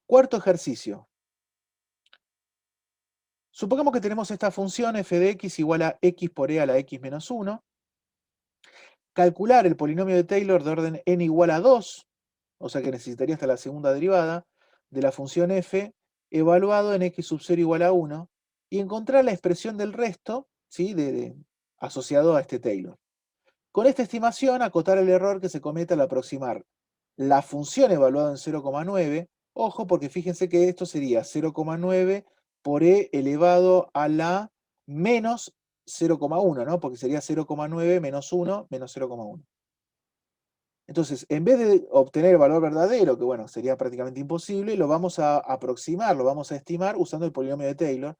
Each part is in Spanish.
Cuarto ejercicio. Supongamos que tenemos esta función f de x igual a x por e a la x menos 1. Calcular el polinomio de Taylor de orden n igual a 2, o sea que necesitaría hasta la segunda derivada, de la función f evaluado en x sub 0 igual a 1, y encontrar la expresión del resto, ¿sí? Asociado a este Taylor. Con esta estimación, acotar el error que se comete al aproximar la función evaluada en 0,9. Ojo, porque fíjense que esto sería 0,9 por e elevado a la menos 0,1, ¿no? Porque sería 0,9 menos 1 menos 0,1. Entonces, en vez de obtener el valor verdadero, que bueno, sería prácticamente imposible, lo vamos a aproximar, lo vamos a estimar usando el polinomio de Taylor.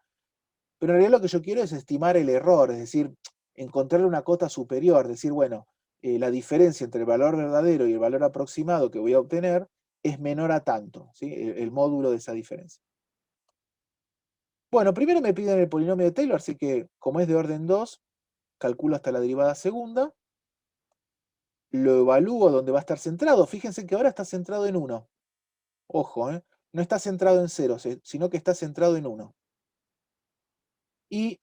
Pero en realidad lo que yo quiero es estimar el error, es decir, encontrarle una cota superior, decir, bueno, la diferencia entre el valor verdadero y el valor aproximado que voy a obtener es menor a tanto, ¿sí? El módulo de esa diferencia. Bueno, primero me piden el polinomio de Taylor, así que como es de orden 2, calculo hasta la derivada segunda, lo evalúo donde va a estar centrado. Fíjense que ahora está centrado en 1. Ojo, no está centrado en 0, sino que está centrado en 1. Y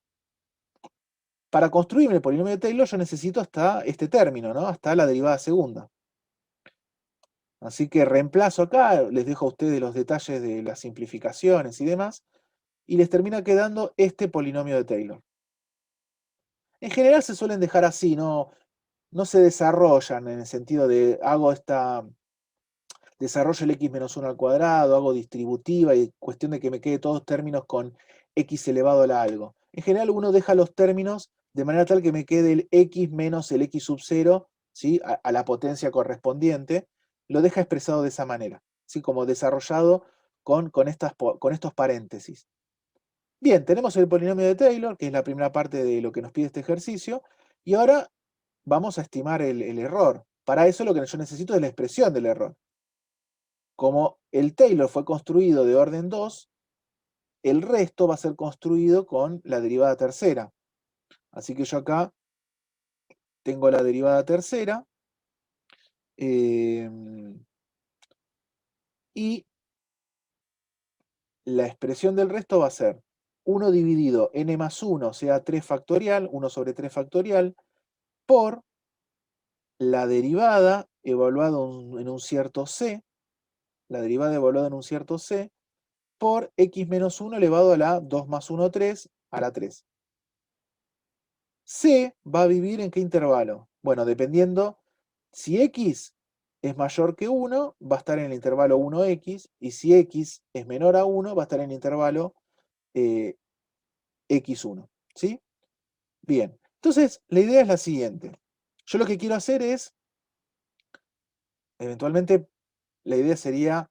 para construirme el polinomio de Taylor yo necesito hasta este término, ¿no? Hasta la derivada segunda. Así que reemplazo acá, les dejo a ustedes los detalles de las simplificaciones y demás, y les termina quedando este polinomio de Taylor. En general se suelen dejar así, no se desarrollan en el sentido de desarrollo el x menos 1 al cuadrado, hago distributiva y cuestión de que me quede todos términos con x elevado a algo. En general uno deja los términos de manera tal que me quede el x menos el x sub 0, ¿sí? a la potencia correspondiente, lo deja expresado de esa manera, ¿sí? Como desarrollado con estos paréntesis. Bien, tenemos el polinomio de Taylor, que es la primera parte de lo que nos pide este ejercicio, y ahora vamos a estimar el error. Para eso lo que yo necesito es la expresión del error. Como el Taylor fue construido de orden 2, el resto va a ser construido con la derivada tercera. Así que yo acá tengo la derivada tercera, y la expresión del resto va a ser 1 dividido n más 1, o sea, 3 factorial, 1 sobre 3 factorial, por la derivada evaluada en un cierto c, la derivada evaluada en un cierto c, por x menos 1 elevado a la 2 más 1, 3, a la 3. C va a vivir en qué intervalo. Bueno, dependiendo, si x es mayor que 1, va a estar en el intervalo 1x, y si x es menor a 1, va a estar en el intervalo x1. ¿Sí? Bien. Entonces, la idea es la siguiente. Yo lo que quiero hacer es, eventualmente, la idea sería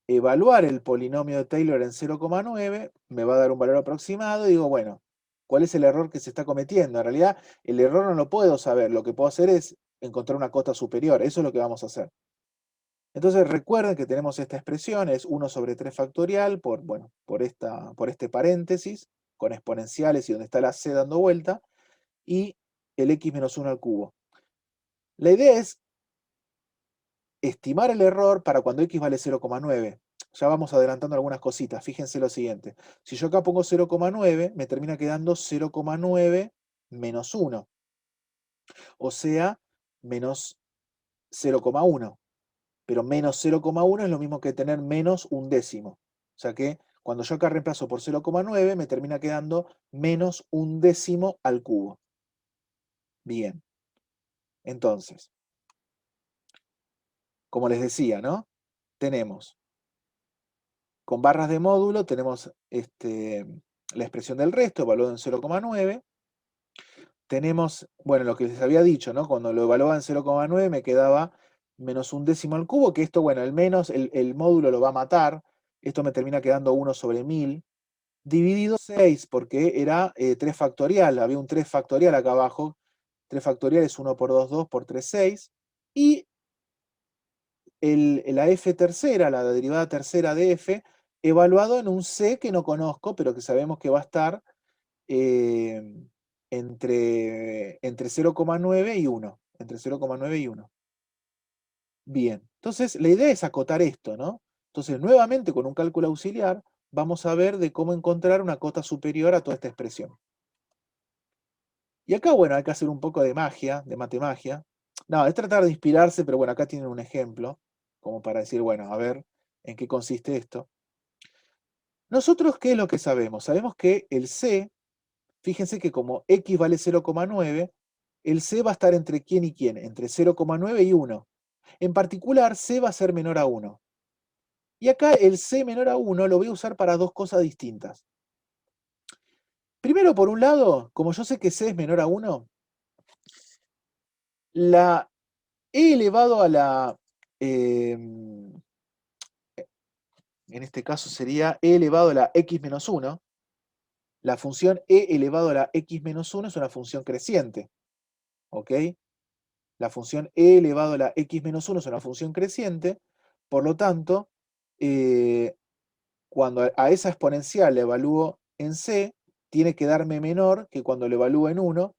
evaluar el polinomio de Taylor en 0,9, me va a dar un valor aproximado, y digo, bueno, ¿cuál es el error que se está cometiendo? En realidad, el error no lo puedo saber, lo que puedo hacer es encontrar una cota superior, eso es lo que vamos a hacer. Entonces recuerden que tenemos esta expresión, es 1 sobre 3 factorial, bueno, por este paréntesis, con exponenciales y donde está la c dando vuelta, y el x menos 1 al cubo. La idea es estimar el error para cuando x vale 0,9. Ya vamos adelantando algunas cositas. Fíjense lo siguiente. Si yo acá pongo 0,9, me termina quedando 0,9 menos 1. O sea, menos 0,1. Pero menos 0,1 es lo mismo que tener menos un décimo. O sea que cuando yo acá reemplazo por 0,9, me termina quedando menos un décimo al cubo. Bien. Entonces, como les decía, ¿no? Tenemos con barras de módulo, tenemos la expresión del resto, evaluado en 0,9. Tenemos, bueno, lo que les había dicho, ¿no? Cuando lo evaluaba en 0,9 me quedaba menos un décimo al cubo, que esto, bueno, el módulo lo va a matar. Esto me termina quedando 1 sobre 1000. Dividido 6, porque era 3 factorial. Había un 3 factorial acá abajo. 3 factorial es 1 por 2, 2 por 3, 6. Y la f tercera, la derivada tercera de f, evaluado en un c que no conozco, pero que sabemos que va a estar eh, entre 0,9 y 1. Entre 0,9 y 1. Bien, entonces la idea es acotar esto, ¿no? Entonces, nuevamente, con un cálculo auxiliar, vamos a ver de cómo encontrar una cota superior a toda esta expresión. Y acá, bueno, hay que hacer un poco de magia, de matemagia. No, es tratar de inspirarse, pero bueno, acá tienen un ejemplo, como para decir, bueno, a ver en qué consiste esto. Nosotros, ¿qué es lo que sabemos? Sabemos que el C, fíjense que como X vale 0,9, el C va a estar entre quién y quién, entre 0,9 y 1. En particular, C va a ser menor a 1. Y acá el C menor a 1 lo voy a usar para dos cosas distintas. Primero, por un lado, como yo sé que C es menor a 1, la E elevado a la, en este caso sería E elevado a la X menos 1, la función E elevado a la X menos 1 es una función creciente, ¿ok? La función E elevado a la X menos 1 es una función creciente, por lo tanto, cuando a esa exponencial le evalúo en C, tiene que darme menor que cuando lo evalúo en 1,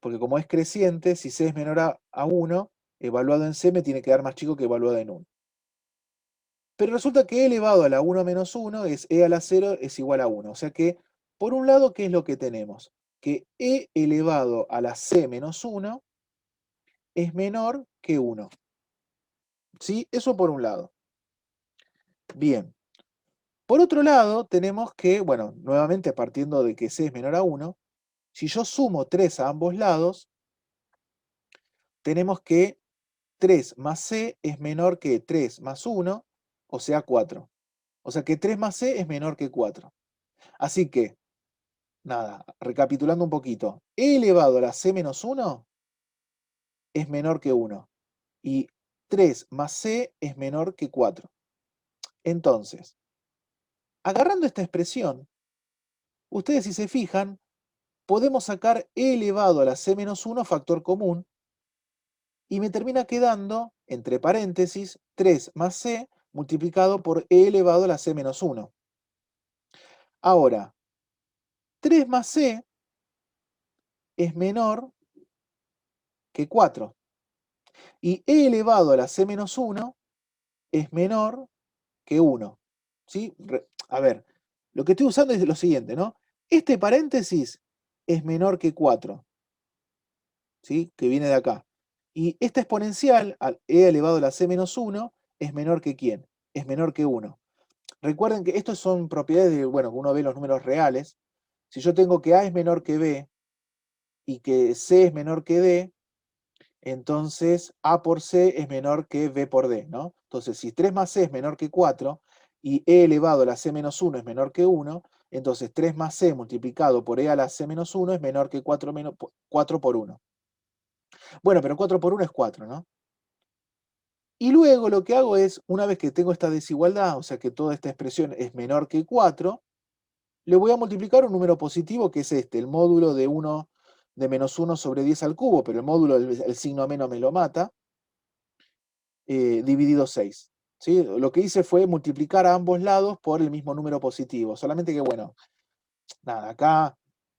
porque como es creciente, si C es menor a 1, evaluado en C me tiene que dar más chico que evaluado en 1. Pero resulta que E elevado a la 1 menos 1 es E a la 0 es igual a 1. O sea que, por un lado, ¿qué es lo que tenemos? Que E elevado a la C menos 1 es menor que 1. ¿Sí? Eso por un lado. Bien. Por otro lado, tenemos que, bueno, nuevamente partiendo de que C es menor a 1, si yo sumo 3 a ambos lados, tenemos que 3 más C es menor que 3 más 1, o sea 4. O sea que 3 más C es menor que 4. Así que, nada, recapitulando un poquito, E elevado a la C menos 1 es menor que 1. Y 3 más C es menor que 4. Entonces, agarrando esta expresión, ustedes si se fijan, podemos sacar E elevado a la C menos 1 factor común y me termina quedando, entre paréntesis, 3 más C multiplicado por E elevado a la C menos 1. Ahora, 3 más C es menor que 4. Y E elevado a la C menos 1 es menor que 1. ¿Sí? A ver, lo que estoy usando es lo siguiente, ¿no? Este paréntesis es menor que 4, ¿sí? Que viene de acá. Y esta exponencial, al E elevado a la C menos 1, es menor que ¿quién? Es menor que 1. Recuerden que estos son propiedades de, bueno, uno ve los números reales. Si yo tengo que A es menor que B y que C es menor que D, entonces A por C es menor que B por D, ¿no? Entonces, si 3 más C es menor que 4 y E elevado a la C menos 1 es menor que 1, entonces 3 más C multiplicado por E a la C menos 1 es menor que 4 por 1. Bueno, pero 4 por 1 es 4, ¿no? Y luego lo que hago es, una vez que tengo esta desigualdad, o sea que toda esta expresión es menor que 4, le voy a multiplicar un número positivo que es este, el módulo de 1 de menos 1 sobre 10 al cubo, pero el módulo, el signo menos me lo mata, dividido 6. ¿Sí? Lo que hice fue multiplicar a ambos lados por el mismo número positivo, solamente que, bueno, nada, acá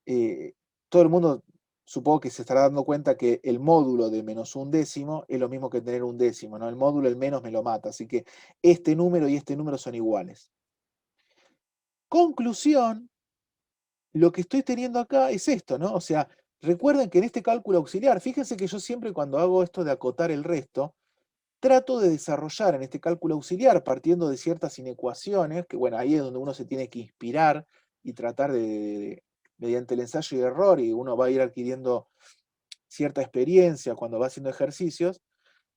eh, todo el mundo supongo que se estará dando cuenta que el módulo de menos un décimo es lo mismo que tener un décimo, ¿no? El módulo, el menos me lo mata, así que este número y este número son iguales. Conclusión, lo que estoy teniendo acá es esto, ¿no? O sea, recuerden que en este cálculo auxiliar, fíjense que yo siempre cuando hago esto de acotar el resto, trato de desarrollar en este cálculo auxiliar, partiendo de ciertas inecuaciones, que bueno, ahí es donde uno se tiene que inspirar y tratar mediante el ensayo y error, y uno va a ir adquiriendo cierta experiencia cuando va haciendo ejercicios,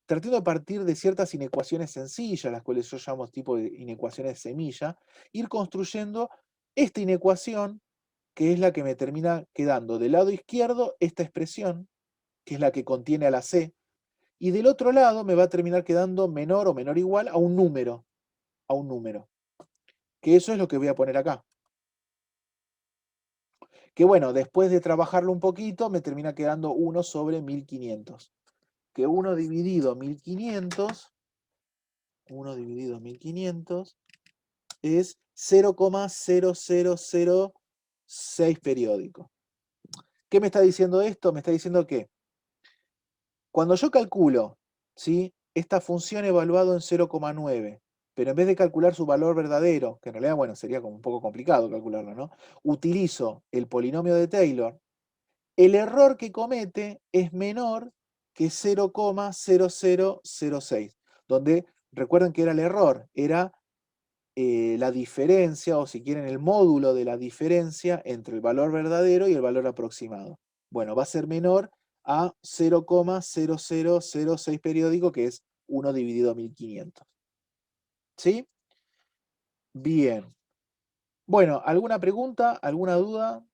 tratando de partir de ciertas inecuaciones sencillas, las cuales yo llamo tipo de inecuaciones de semilla, ir construyendo esta inecuación que es la que me termina quedando del lado izquierdo esta expresión, que es la que contiene a la C, y del otro lado me va a terminar quedando menor o menor igual a un número, que eso es lo que voy a poner acá. Que bueno, después de trabajarlo un poquito, me termina quedando 1 sobre 1500. Que 1 dividido 1500 es 0,0006 periódico. ¿Qué me está diciendo esto? Me está diciendo que cuando yo calculo, ¿sí?, esta función evaluado en 0,9, pero en vez de calcular su valor verdadero, que en realidad, bueno, sería como un poco complicado calcularlo, ¿no? Utilizo el polinomio de Taylor, el error que comete es menor que 0,0006, donde recuerden que era el error, era la diferencia, o si quieren, el módulo de la diferencia entre el valor verdadero y el valor aproximado. Bueno, va a ser menor a 0,0006 periódico, que es 1 dividido 1500. ¿Sí? Bien. Bueno, ¿alguna pregunta? ¿Alguna duda?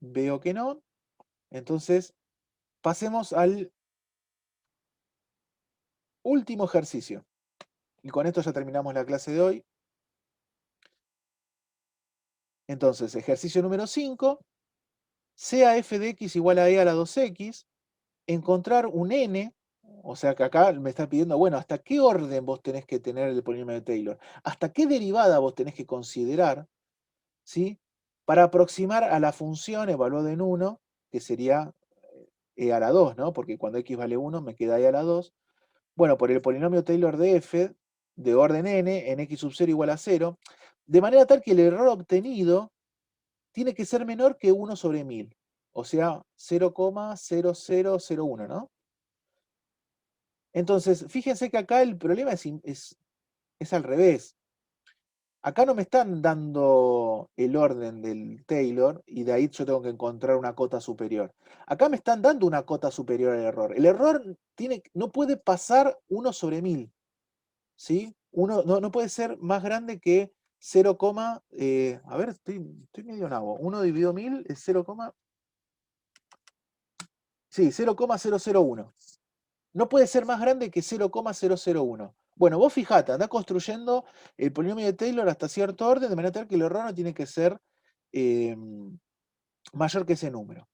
Veo que no. Entonces, pasemos al último ejercicio. Y con esto ya terminamos la clase de hoy. Entonces, ejercicio número 5. Sea f de x igual a e a la 2x, encontrar un n, o sea que acá me está pidiendo, bueno, ¿hasta qué orden vos tenés que tener el polinomio de Taylor? ¿Hasta qué derivada vos tenés que considerar, ¿sí? Para aproximar a la función evaluada en 1, que sería e a la 2, ¿no? Porque cuando x vale 1 me queda e a la 2. Bueno, por el polinomio Taylor de f de orden n en x sub 0 igual a 0, de manera tal que el error obtenido tiene que ser menor que 1 sobre 1000, o sea, 0,0001, ¿no? Entonces, fíjense que acá el problema es al revés. Acá no me están dando el orden del Taylor y de ahí yo tengo que encontrar una cota superior. Acá me están dando una cota superior al error. El error no puede pasar 1 sobre 1000, ¿sí? No puede ser más grande que 0, a ver, estoy medio nabo. 1 dividido 1000 es 0, sí, 0,001. No puede ser más grande que 0,001. Bueno, vos fijate, andá construyendo el polinomio de Taylor hasta cierto orden, de manera tal que el error no tiene que ser eh, mayor que ese número.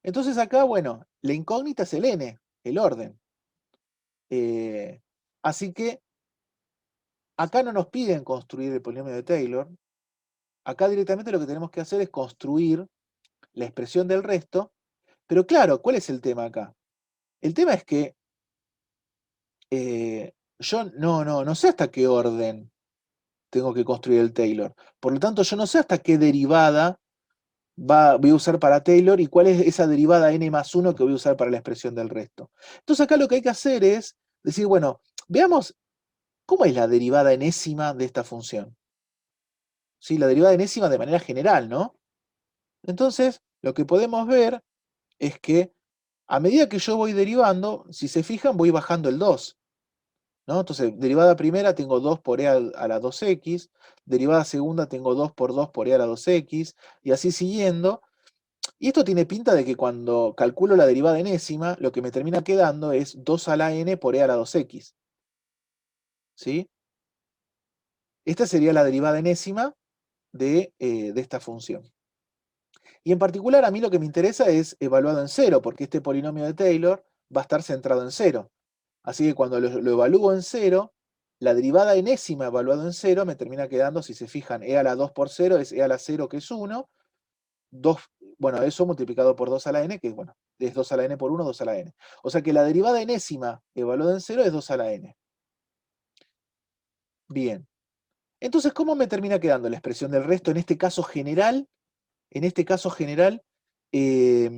Entonces acá, bueno, la incógnita es el n, el orden. Así que acá no nos piden construir el polinomio de Taylor. Acá directamente lo que tenemos que hacer es construir la expresión del resto. Pero claro, ¿cuál es el tema acá? El tema es que yo no sé hasta qué orden tengo que construir el Taylor. Por lo tanto, yo no sé hasta qué derivada voy a usar para Taylor y cuál es esa derivada n más 1 que voy a usar para la expresión del resto. Entonces acá lo que hay que hacer es decir, bueno, veamos cómo es la derivada enésima de esta función. ¿Sí? La derivada enésima de manera general, ¿no? Entonces, lo que podemos ver es que a medida que yo voy derivando, si se fijan, voy bajando el 2. ¿No? Entonces, derivada primera tengo 2 por e a la 2x, derivada segunda tengo 2 por 2 por e a la 2x, y así siguiendo. Y esto tiene pinta de que cuando calculo la derivada enésima, lo que me termina quedando es 2 a la n por e a la 2x. ¿Sí? Esta sería la derivada enésima de esta función. Y en particular a mí lo que me interesa es evaluado en cero, porque este polinomio de Taylor va a estar centrado en cero. Así que cuando lo evalúo en cero, la derivada enésima evaluado en cero me termina quedando, si se fijan, e a la 2 por 0 es e a la 0, que es 1. 2, bueno, eso multiplicado por 2 a la n, que bueno, es 2 a la n por 1, 2 a la n. O sea que la derivada enésima evaluada en cero es 2 a la n. Bien. Entonces, ¿cómo me termina quedando la expresión del resto en este caso general? En este caso general, que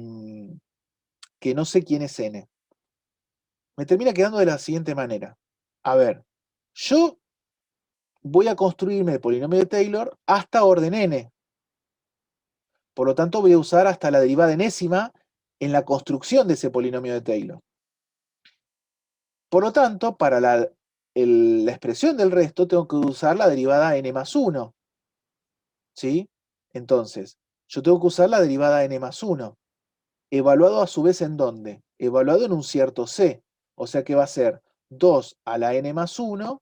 no sé quién es n. Me termina quedando de la siguiente manera. A ver, yo voy a construirme el polinomio de Taylor hasta orden n. Por lo tanto, voy a usar hasta la derivada enésima en la construcción de ese polinomio de Taylor. Por lo tanto, para la expresión del resto, tengo que usar la derivada n más 1. ¿Sí? Entonces, yo tengo que usar la derivada n más 1. Evaluado a su vez en dónde? Evaluado en un cierto c. O sea que va a ser 2 a la n más 1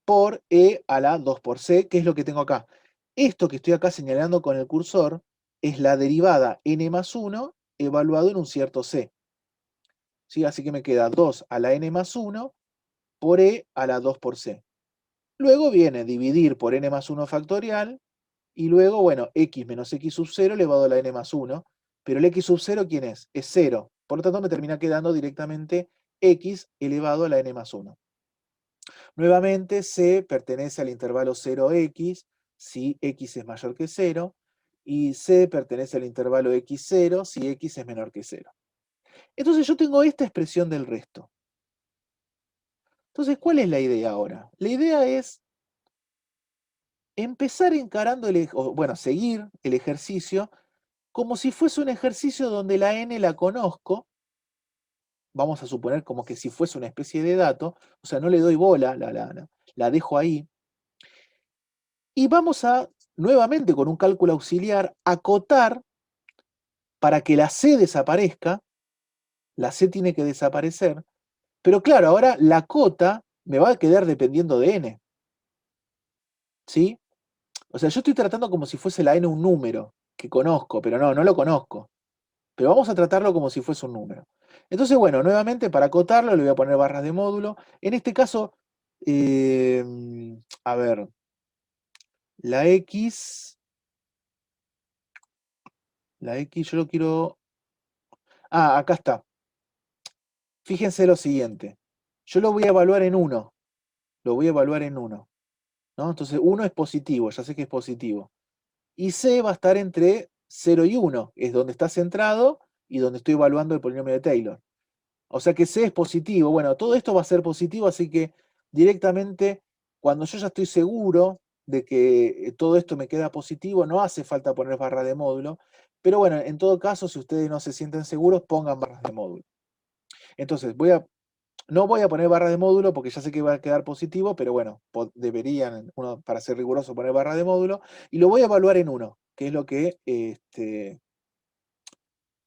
por e a la 2 por c, que es lo que tengo acá. Esto que estoy acá señalando con el cursor es la derivada n más 1 evaluado en un cierto c. ¿Sí? Así que me queda 2 a la n más 1 por e a la 2 por c. Luego viene dividir por n más 1 factorial, y luego, bueno, x menos x sub 0 elevado a la n más 1. Pero el x sub 0, ¿quién es? Es 0. Por lo tanto, me termina quedando directamente x elevado a la n más 1. Nuevamente, C pertenece al intervalo 0x, si x es mayor que 0, y C pertenece al intervalo x0, si x es menor que 0. Entonces yo tengo esta expresión del resto. Entonces, ¿cuál es la idea ahora? La idea es empezar encarando, bueno, seguir el ejercicio como si fuese un ejercicio donde la n la conozco, vamos a suponer como que si fuese una especie de dato, o sea, no le doy bola, la dejo ahí, y vamos a, nuevamente con un cálculo auxiliar, acotar para que la C desaparezca, la C tiene que desaparecer, pero claro, ahora la cota me va a quedar dependiendo de n, ¿sí? O sea, yo estoy tratando como si fuese la n un número que conozco, pero no lo conozco. Pero vamos a tratarlo como si fuese un número. Entonces, bueno, nuevamente para acotarlo le voy a poner barras de módulo. En este caso, eh, a ver, la X yo lo quiero... Ah, acá está. Fíjense lo siguiente. Yo lo voy a evaluar en 1. Lo voy a evaluar en 1. ¿No? Entonces, 1 es positivo, ya sé que es positivo. Y C va a estar entre 0 y 1, es donde está centrado y donde estoy evaluando el polinomio de Taylor. O sea que C es positivo. Bueno, todo esto va a ser positivo, así que directamente, cuando yo ya estoy seguro de que todo esto me queda positivo, no hace falta poner barra de módulo. Pero bueno, en todo caso, si ustedes no se sienten seguros, pongan barras de módulo. Entonces, no voy a poner barra de módulo porque ya sé que va a quedar positivo, pero bueno, deberían, para ser riguroso, poner barra de módulo. Y lo voy a evaluar en 1, que es lo que,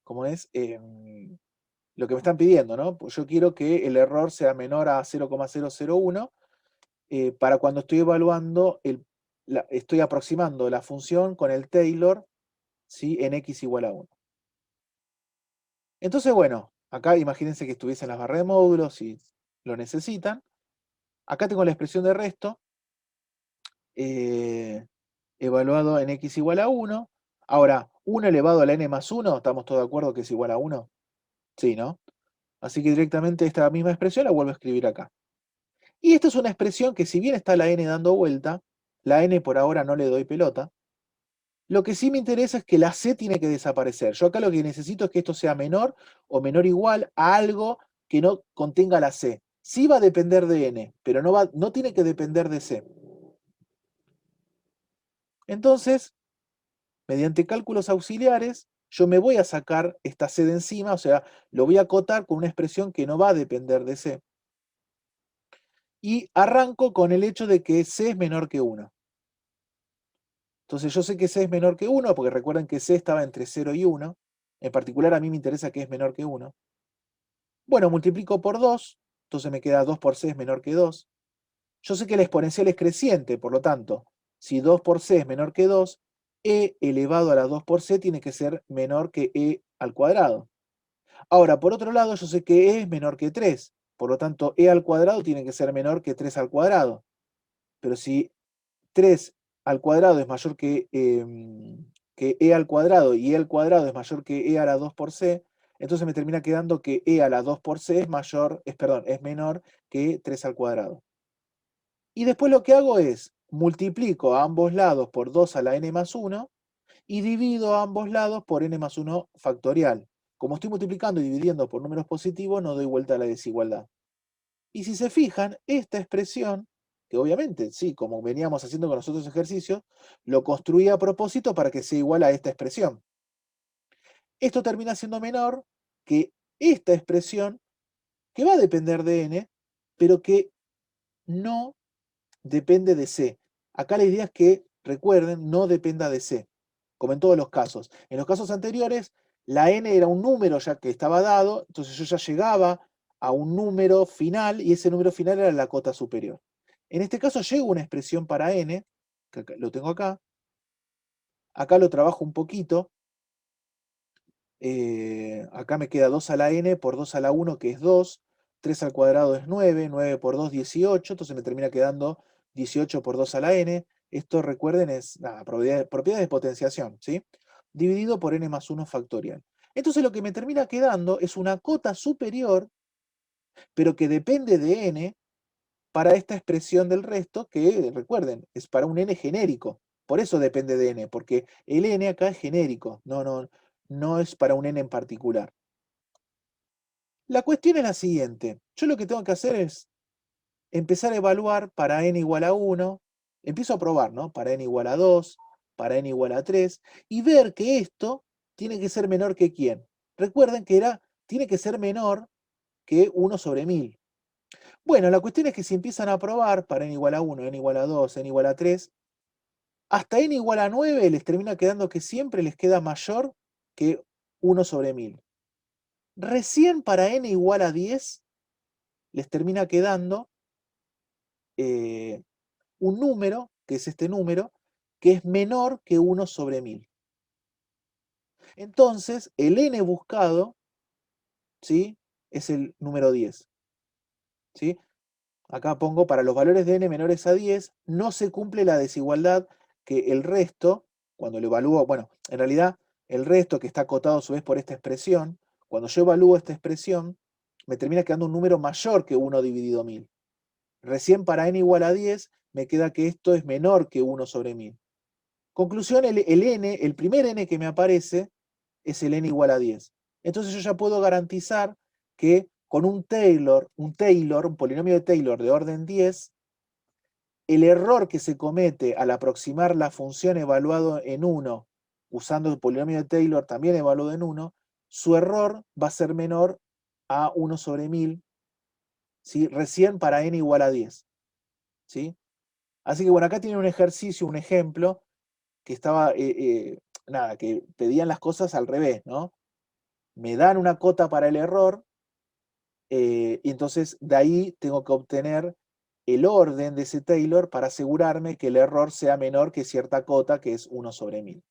¿cómo es? Lo que me están pidiendo, ¿no? Pues yo quiero que el error sea menor a 0,001 para cuando estoy evaluando, estoy aproximando la función con el Taylor, ¿sí? En x igual a 1. Entonces, bueno, acá imagínense que estuviesen las barras de módulos, si lo necesitan. Acá tengo la expresión de resto, eh, evaluado en x igual a 1. Ahora, 1 elevado a la n más 1, ¿estamos todos de acuerdo que es igual a 1? Sí, ¿no? Así que directamente esta misma expresión la vuelvo a escribir acá. Y esta es una expresión que si bien está la n dando vuelta, la n por ahora no le doy pelota, lo que sí me interesa es que la c tiene que desaparecer. Yo acá lo que necesito es que esto sea menor o menor o igual a algo que no contenga la c. Sí va a depender de n, pero no tiene que depender de c. Entonces, mediante cálculos auxiliares, yo me voy a sacar esta c de encima, o sea, lo voy a acotar con una expresión que no va a depender de c. Y arranco con el hecho de que c es menor que 1. Entonces yo sé que C es menor que 1, porque recuerden que C estaba entre 0 y 1. En particular a mí me interesa que es menor que 1. Bueno, multiplico por 2, entonces me queda 2 por C es menor que 2. Yo sé que la exponencial es creciente, por lo tanto, si 2 por C es menor que 2, E elevado a la 2 por C tiene que ser menor que E al cuadrado. Ahora, por otro lado, yo sé que E es menor que 3, por lo tanto, E al cuadrado tiene que ser menor que 3 al cuadrado. Pero si 3 al cuadrado es mayor que e al cuadrado y e al cuadrado es mayor que e a la 2 por c, entonces me termina quedando que e a la 2 por c es menor que 3 al cuadrado. Y después lo que hago es multiplico a ambos lados por 2 a la n más 1 y divido a ambos lados por n más 1 factorial. Como estoy multiplicando y dividiendo por números positivos, no doy vuelta a la desigualdad. Y si se fijan, esta expresión, que obviamente, sí, como veníamos haciendo con los otros ejercicios, lo construí a propósito para que sea igual a esta expresión. Esto termina siendo menor que esta expresión, que va a depender de n, pero que no depende de c. Acá la idea es que, recuerden, no dependa de c, como en todos los casos. En los casos anteriores, la n era un número ya que estaba dado, entonces yo ya llegaba a un número final y ese número final era la cota superior. En este caso llego a una expresión para n, que lo tengo acá lo trabajo un poquito, acá me queda 2 a la n por 2 a la 1, que es 2, 3 al cuadrado es 9, 9 por 2, 18, entonces me termina quedando 18 por 2 a la n. Esto, recuerden, es nada, propiedades de potenciación, ¿sí? Dividido por n más 1 factorial. Entonces lo que me termina quedando es una cota superior, pero que depende de n, para esta expresión del resto que, recuerden, es para un n genérico. Por eso depende de n, porque el n acá es genérico, no es para un n en particular. La cuestión es la siguiente, yo lo que tengo que hacer es empezar a evaluar para n igual a 1, empiezo a probar, ¿no? Para n igual a 2, para n igual a 3, y ver que esto tiene que ser menor que ¿quién? Recuerden que tiene que ser menor que 1 sobre 1000. Bueno, la cuestión es que si empiezan a probar para n igual a 1, n igual a 2, n igual a 3, hasta n igual a 9 les termina quedando que siempre les queda mayor que 1 sobre 1000. Recién para n igual a 10 les termina quedando un número, que es este número, que es menor que 1 sobre 1000. Entonces, el n buscado, ¿sí? Es el número 10. ¿Sí? Acá pongo para los valores de n menores a 10, no se cumple la desigualdad que el resto, cuando lo evalúo, bueno, en realidad el resto que está acotado a su vez por esta expresión, cuando yo evalúo esta expresión, me termina quedando un número mayor que 1 dividido 1000. Recién para n igual a 10 me queda que esto es menor que 1 sobre 1000. Conclusión, el n, el primer n que me aparece, es el n igual a 10. Entonces yo ya puedo garantizar que con un polinomio de Taylor de orden 10, el error que se comete al aproximar la función evaluado en 1, usando el polinomio de Taylor también evaluado en 1, su error va a ser menor a 1 sobre 1000, ¿sí? Recién para n igual a 10. ¿Sí? Así que bueno, acá tienen un ejercicio, un ejemplo, que estaba, nada, que pedían las cosas al revés, ¿no? Me dan una cota para el error, y entonces de ahí tengo que obtener el orden de ese Taylor para asegurarme que el error sea menor que cierta cota, que es 1 sobre 1000.